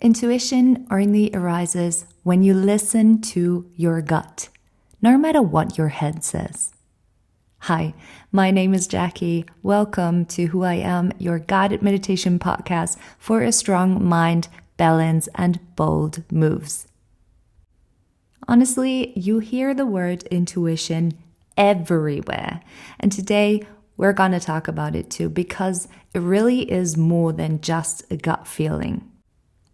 Intuition only arises when you listen to your gut, no matter what your head says. Hi, my name is Jackie. Welcome to Who I Am, your guided meditation podcast for a strong mind, balance, and bold moves. Honestly, you hear the word intuition everywhere. And today we're going to talk about it too, because it really is more than just a gut feeling.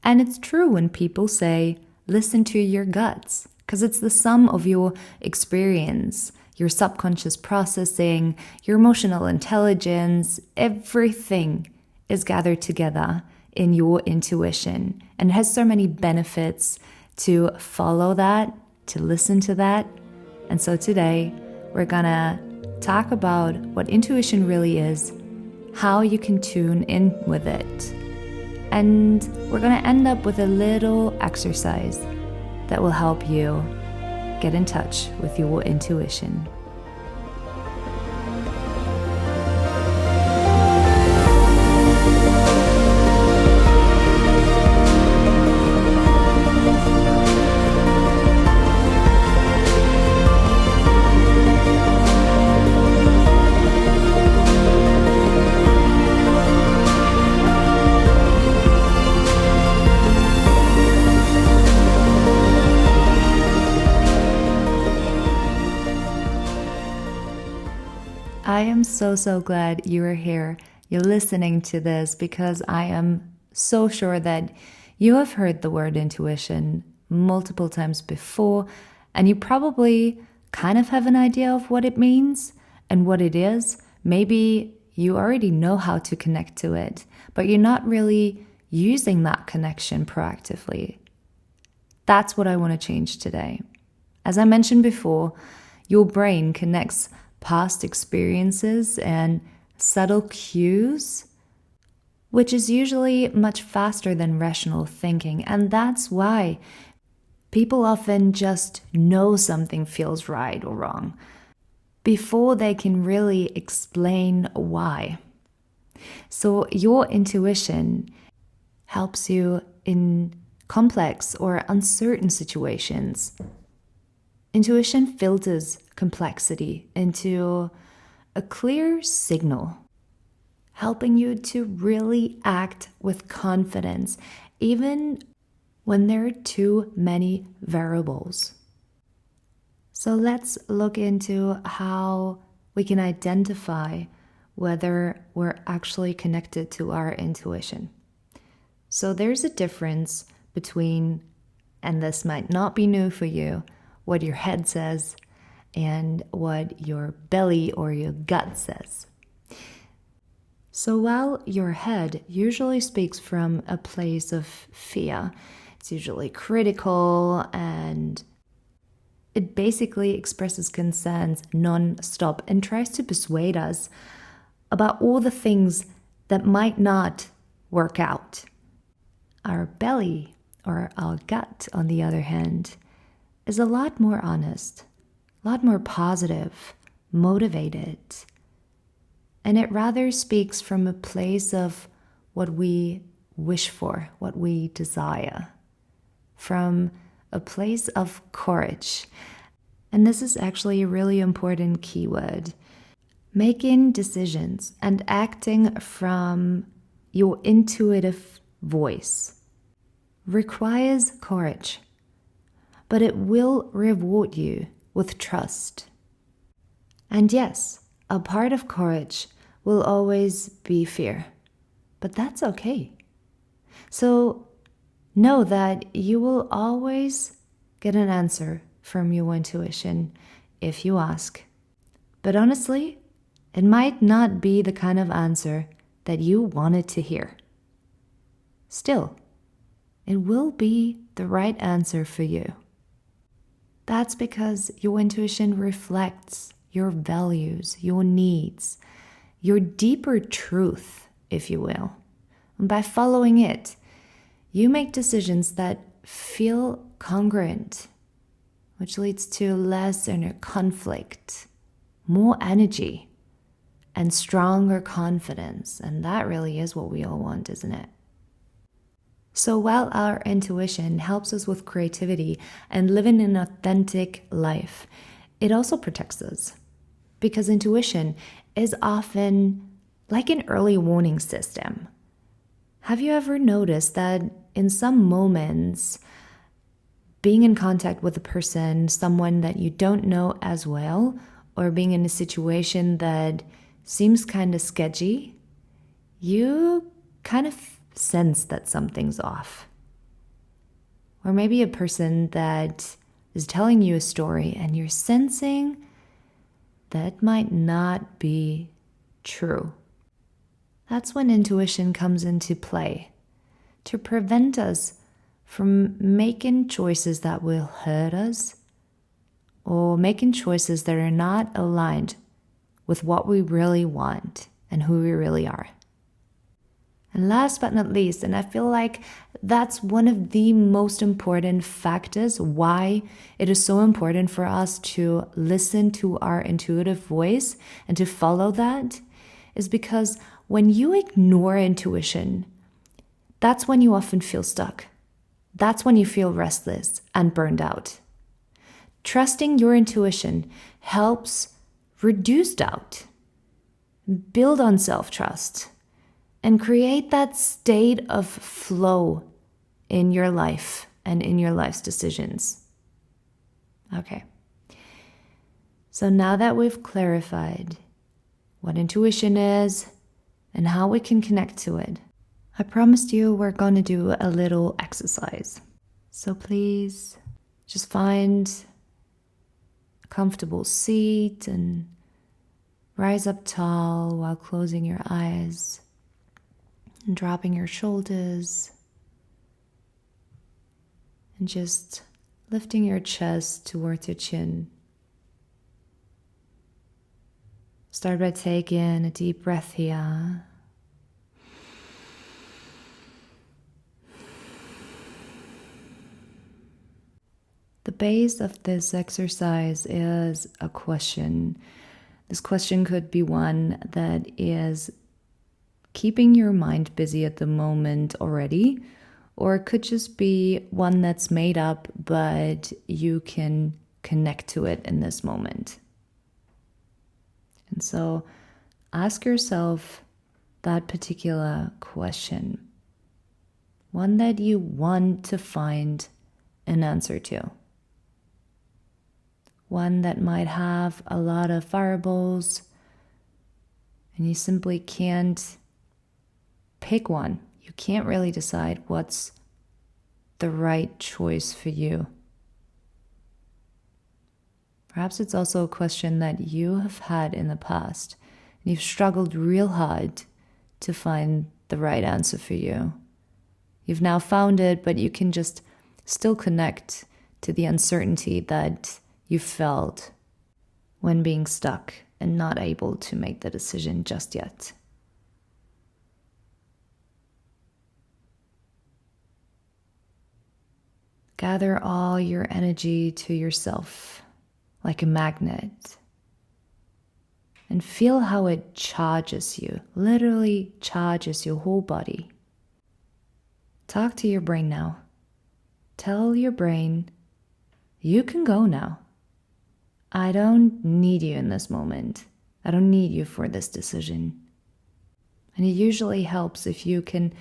And it's true when people say, listen to your guts, because it's the sum of your experience, your subconscious processing, your emotional intelligence, everything is gathered together in your intuition. And it has so many benefits to follow that, to listen to that. And so today, we're gonna talk about what intuition really is, how you can tune in with it. And we're gonna end up with a little exercise that will help you get in touch with your intuition. I am so glad you are here. You're listening to this because I am so sure that you have heard the word intuition multiple times before, and you probably kind of have an idea of what it means and what it is. Maybe you already know how to connect to it, but you're not really using that connection proactively. That's what I want to change today. As I mentioned before, your brain connects past experiences and subtle cues, which is usually much faster than rational thinking. And that's why people often just know something feels right or wrong before they can really explain why. So your intuition helps you in complex or uncertain situations. Intuition filters complexity into a clear signal, helping you to really act with confidence, even when there are too many variables. So let's look into how we can identify whether we're actually connected to our intuition. So there's a difference between, and this might not be new for you, what your head says and what your belly or your gut says. So while your head usually speaks from a place of fear, it's usually critical and it basically expresses concerns non-stop and tries to persuade us about all the things that might not work out. Our belly or our gut, on the other hand, is a lot more honest, a lot more positive, motivated, and it rather speaks from a place of what we wish for, what we desire, from a place of courage. And this is actually a really important keyword. Making decisions and acting from your intuitive voice requires courage, but it will reward you with trust. And yes, a part of courage will always be fear, but that's okay. So know that you will always get an answer from your intuition if you ask. But honestly, it might not be the kind of answer that you wanted to hear. Still, it will be the right answer for you. That's because your intuition reflects your values, your needs, your deeper truth, if you will. And by following it, you make decisions that feel congruent, which leads to less inner conflict, more energy, and stronger confidence. And that really is what we all want, isn't it? So while our intuition helps us with creativity and living an authentic life, it also protects us because intuition is often like an early warning system. Have you ever noticed that in some moments, being in contact with a person, someone that you don't know as well, or being in a situation that seems kind of sketchy, you kind of sense that something's off? Or maybe a person that is telling you a story and you're sensing that might not be true. That's when intuition comes into play to prevent us from making choices that will hurt us or making choices that are not aligned with what we really want and who we really are. And last but not least, and I feel like that's one of the most important factors why it is so important for us to listen to our intuitive voice and to follow that, is because when you ignore intuition, that's when you often feel stuck. That's when you feel restless and burned out. Trusting your intuition helps reduce doubt, build on self-trust, and create that state of flow in your life and in your life's decisions. Okay. So now that we've clarified what intuition is and how we can connect to it, I promised you we're going to do a little exercise. So please just find a comfortable seat and rise up tall while closing your eyes and dropping your shoulders and just lifting your chest towards your chin. Start by taking a deep breath here. The base of this exercise is a question. This question could be one that is keeping your mind busy at the moment already, or it could just be one that's made up, but you can connect to it in this moment. And so ask yourself that particular question, one that you want to find an answer to. One that might have a lot of variables and you simply can't pick one. You can't really decide what's the right choice for you. Perhaps it's also a question that you have had in the past and you've struggled real hard to find the right answer for you. You've now found it, but you can just still connect to the uncertainty that you felt when being stuck and not able to make the decision just yet. Gather all your energy to yourself like a magnet and feel how it charges you, literally charges your whole body. Talk to your brain now. Tell your brain, you can go now. I don't need you in this moment. I don't need you for this decision. And it usually helps if you can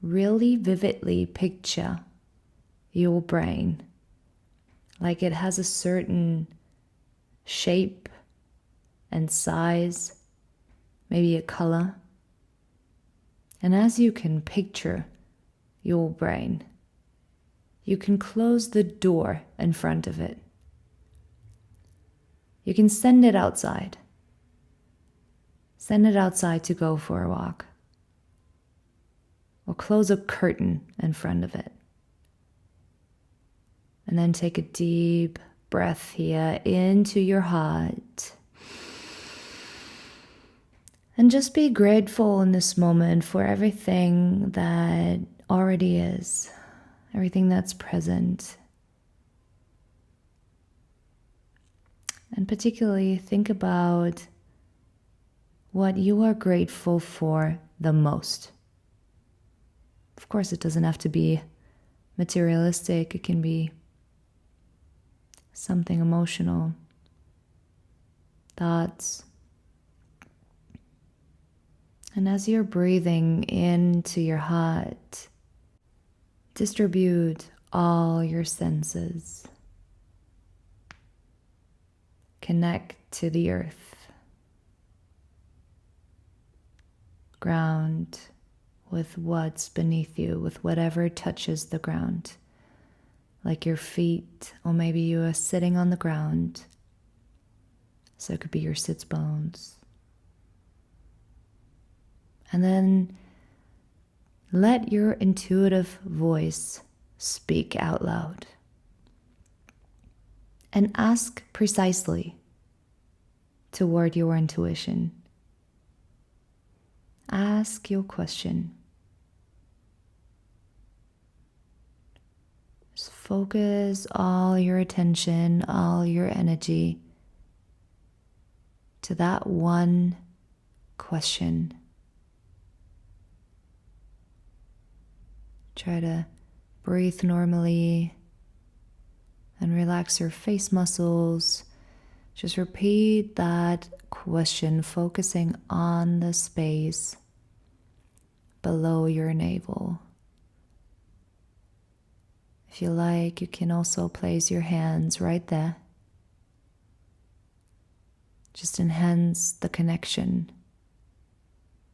really vividly picture your brain like it has a certain shape and size, maybe a color. And as you can picture your brain, you can close the door in front of it. You can send it outside. Send it outside to go for a walk. Or close a curtain in front of it. And then take a deep breath here into your heart. And just be grateful in this moment for everything that already is, everything that's present. And particularly think about what you are grateful for the most. Of course, it doesn't have to be materialistic. It can be something emotional, thoughts. And as you're breathing into your heart, distribute all your senses. Connect to the earth, ground with what's beneath you, with whatever touches the ground, like your feet, or maybe you are sitting on the ground, so it could be your sits bones. And then let your intuitive voice speak out loud. And ask precisely toward your intuition. Ask your question. Just focus all your attention, all your energy to that one question. Try to breathe normally and relax your face muscles. Just repeat that question, focusing on the space below your navel. If you like, you can also place your hands right there. Just enhance the connection,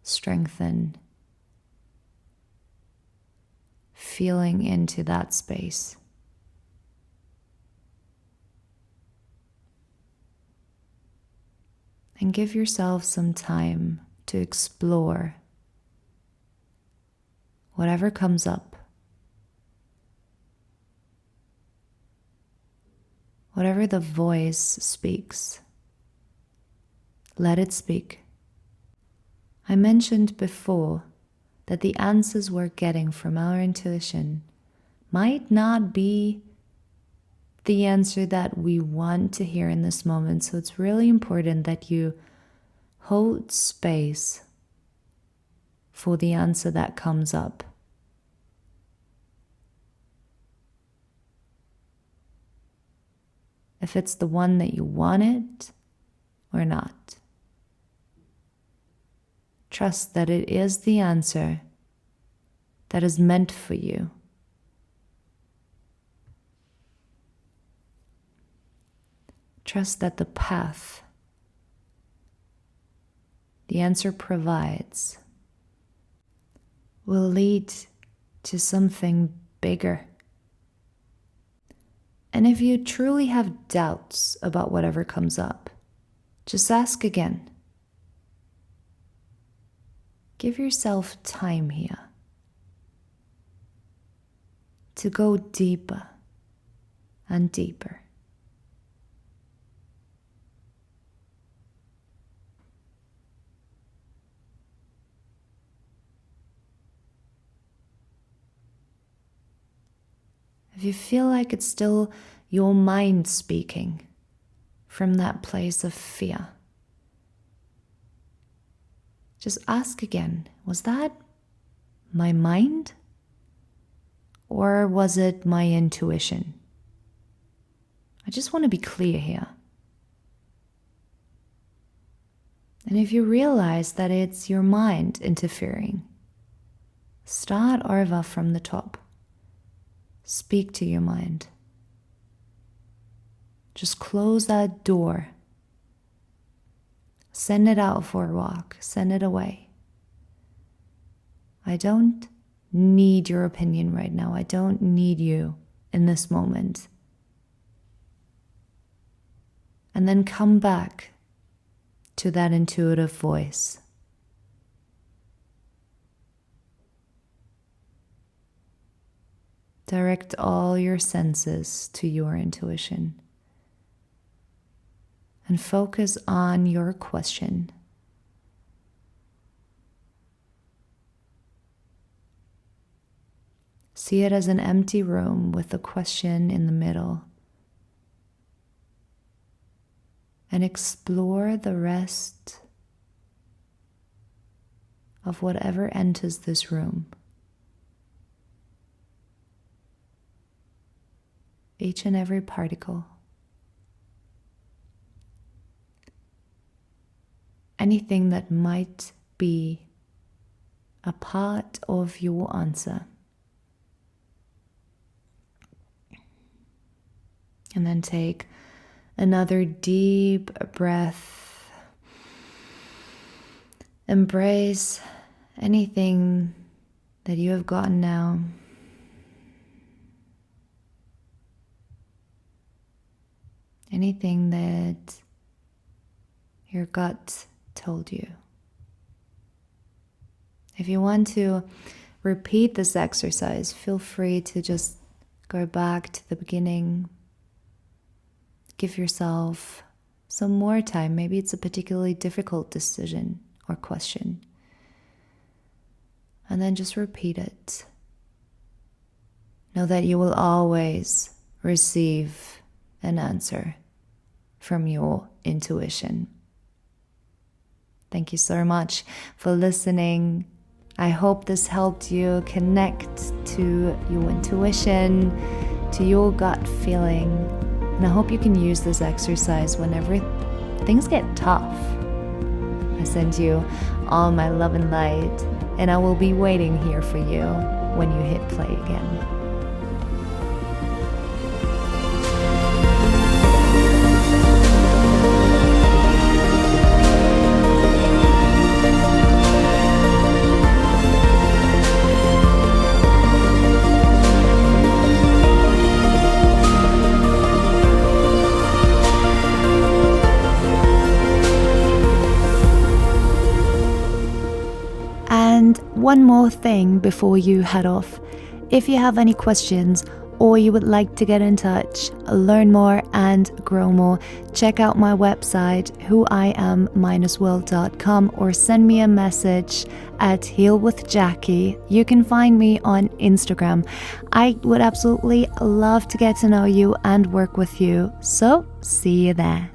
strengthen, feeling into that space. And give yourself some time to explore whatever comes up, whatever the voice speaks. Let it speak. I mentioned before that the answers we're getting from our intuition might not be the answer that we want to hear in this moment. So it's really important that you hold space for the answer that comes up. If it's the one that you wanted or not. Trust that it is the answer that is meant for you. Trust that the path the answer provides will lead to something bigger. And if you truly have doubts about whatever comes up, just ask again. Give yourself time here to go deeper and deeper. If you feel like it's still your mind speaking from that place of fear, just ask again, was that my mind? Or was it my intuition? I just want to be clear here. And if you realize that it's your mind interfering, start over from the top. Speak to your mind. Just close that door. Send it out for a walk. Send it away. I don't need your opinion right now. I don't need you in this moment. And then come back to that intuitive voice. Direct all your senses to your intuition. And focus on your question. See it as an empty room with a question in the middle. And explore the rest of whatever enters this room. each and every particle. Anything that might be a part of your answer. And then take another deep breath. Embrace anything that you have gotten now. Anything that your gut told you. If you want to repeat this exercise, feel free to just go back to the beginning. Give yourself some more time. Maybe it's a particularly difficult decision or question. And then just repeat it. Know that you will always receive an answer from your intuition. Thank you so much for listening. I hope this helped you connect to your intuition, to your gut feeling. And I hope you can use this exercise whenever things get tough. I send you all my love and light, and I will be waiting here for you when you hit play again. And one more thing before you head off. If you have any questions or you would like to get in touch, learn more and grow more, check out my website, whoiam-world.com, or send me a message at Heal with Jackie. You can find me on Instagram. I would absolutely love to get to know you and work with you. So, see you there.